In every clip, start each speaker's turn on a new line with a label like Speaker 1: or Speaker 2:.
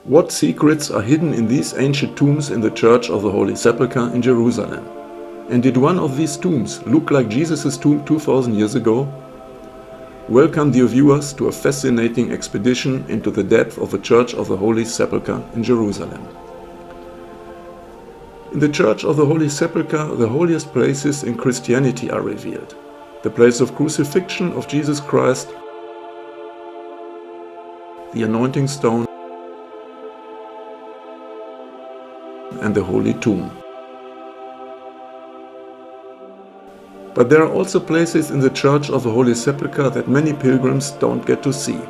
Speaker 1: What secrets are hidden in these ancient tombs in the Church of the Holy Sepulchre in Jerusalem? And did one of these tombs look like Jesus' tomb 2000 years ago? Welcome, dear viewers, to a fascinating expedition into the depth of the Church of the Holy Sepulchre in Jerusalem. In the Church of the Holy Sepulchre, the holiest places in Christianity are revealed. The place of crucifixion of Jesus Christ, the anointing stone, and the Holy Tomb. But there are also places in the Church of the Holy Sepulchre that many pilgrims don't get to see.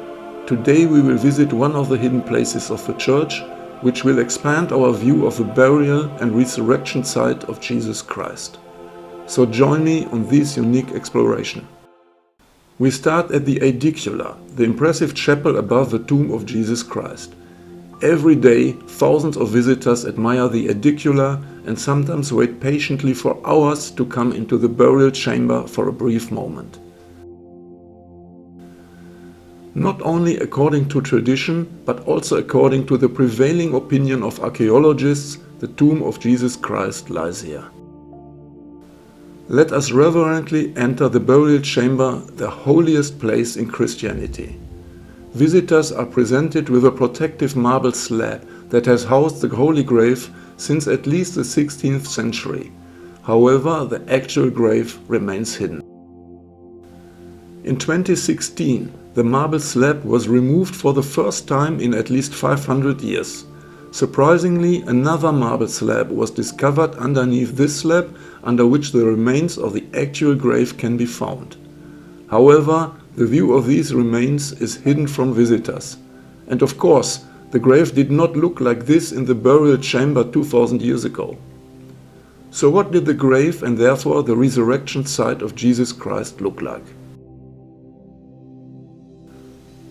Speaker 1: Today we will visit one of the hidden places of the church, which will expand our view of the burial and resurrection site of Jesus Christ. So join me on this unique exploration. We start at the Aedicula, the impressive chapel above the tomb of Jesus Christ. Every day, thousands of visitors admire the Aedicula and sometimes wait patiently for hours to come into the burial chamber for a brief moment. Not only according to tradition, but also according to the prevailing opinion of archaeologists, the tomb of Jesus Christ lies here. Let us reverently enter the burial chamber, the holiest place in Christianity. Visitors are presented with a protective marble slab that has housed the Holy Grave since at least the 16th century. However, the actual grave remains hidden. In 2016, the marble slab was removed for the first time in at least 500 years. Surprisingly, another marble slab was discovered underneath this slab, under which the remains of the actual grave can be found. However, the view of these remains is hidden from visitors. And of course, the grave did not look like this in the burial chamber 2000 years ago. So what did the grave and therefore the resurrection site of Jesus Christ look like?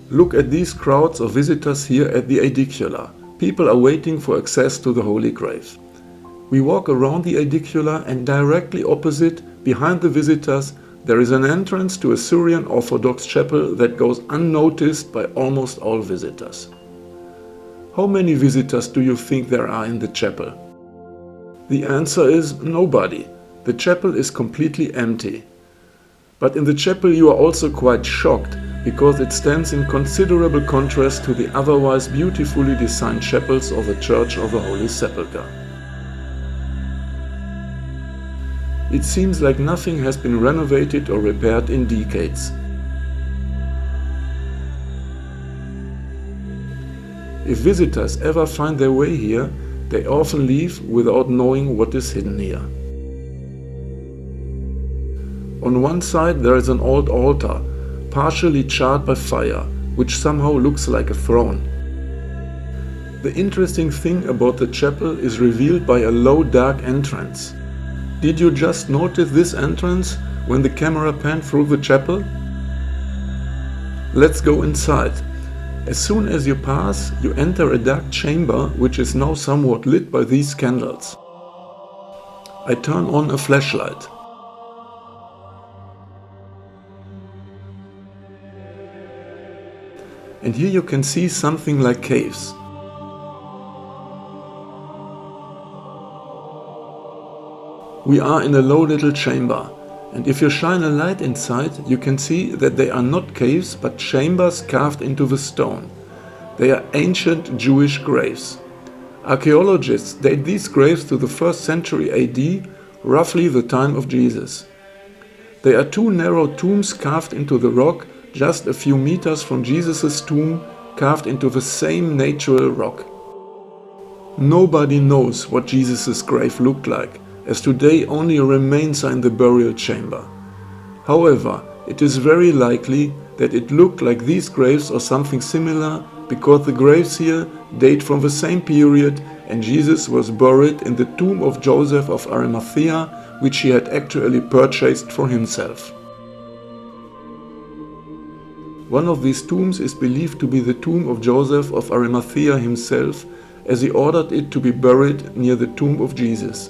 Speaker 1: Look at these crowds of visitors here at the Aedicula. People are waiting for access to the Holy Grave. We walk around the Aedicula and directly opposite, behind the visitors, there is an entrance to a Syrian Orthodox chapel that goes unnoticed by almost all visitors. How many visitors do you think there are in the chapel? The answer is nobody. The chapel is completely empty. But in the chapel you are also quite shocked, because it stands in considerable contrast to the otherwise beautifully designed chapels of the Church of the Holy Sepulchre. It seems like nothing has been renovated or repaired in decades. If visitors ever find their way here, they often leave without knowing what is hidden here. On one side there is an old altar, partially charred by fire, which somehow looks like a throne. The interesting thing about the chapel is revealed by a low dark entrance. Did you just notice this entrance when the camera panned through the chapel? Let's go inside. As soon as you pass, you enter a dark chamber which is now somewhat lit by these candles. I turn on a flashlight. And here you can see something like caves. We are in a low little chamber, and if you shine a light inside, you can see that they are not caves but chambers carved into the stone. They are ancient Jewish graves. Archaeologists date these graves to the 1st century AD, roughly the time of Jesus. They are two narrow tombs carved into the rock, just a few meters from Jesus' tomb, carved into the same natural rock. Nobody knows what Jesus' grave looked like, as today only remains are in the burial chamber. However, it is very likely that it looked like these graves or something similar, because the graves here date from the same period and Jesus was buried in the tomb of Joseph of Arimathea, which he had actually purchased for himself. One of these tombs is believed to be the tomb of Joseph of Arimathea himself, as he ordered it to be buried near the tomb of Jesus.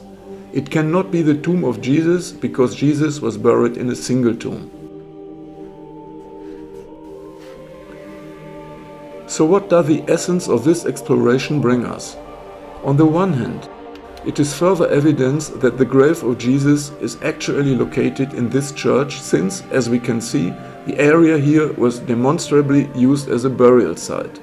Speaker 1: It cannot be the tomb of Jesus, because Jesus was buried in a single tomb. So what does the essence of this exploration bring us? On the one hand, it is further evidence that the grave of Jesus is actually located in this church since, as we can see, the area here was demonstrably used as a burial site.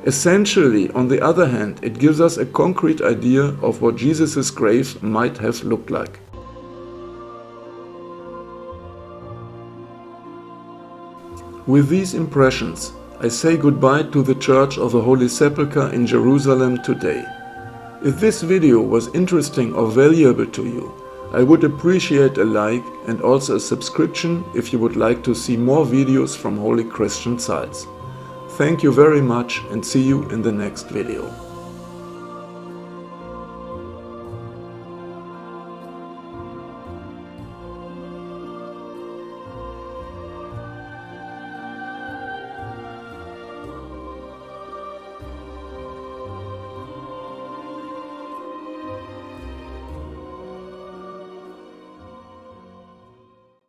Speaker 1: Essentially, on the other hand, it gives us a concrete idea of what Jesus' grave might have looked like. With these impressions, I say goodbye to the Church of the Holy Sepulchre in Jerusalem today. If this video was interesting or valuable to you, I would appreciate a like and also a subscription if you would like to see more videos from Holy Christian sites. Thank you very much and see you in the next video.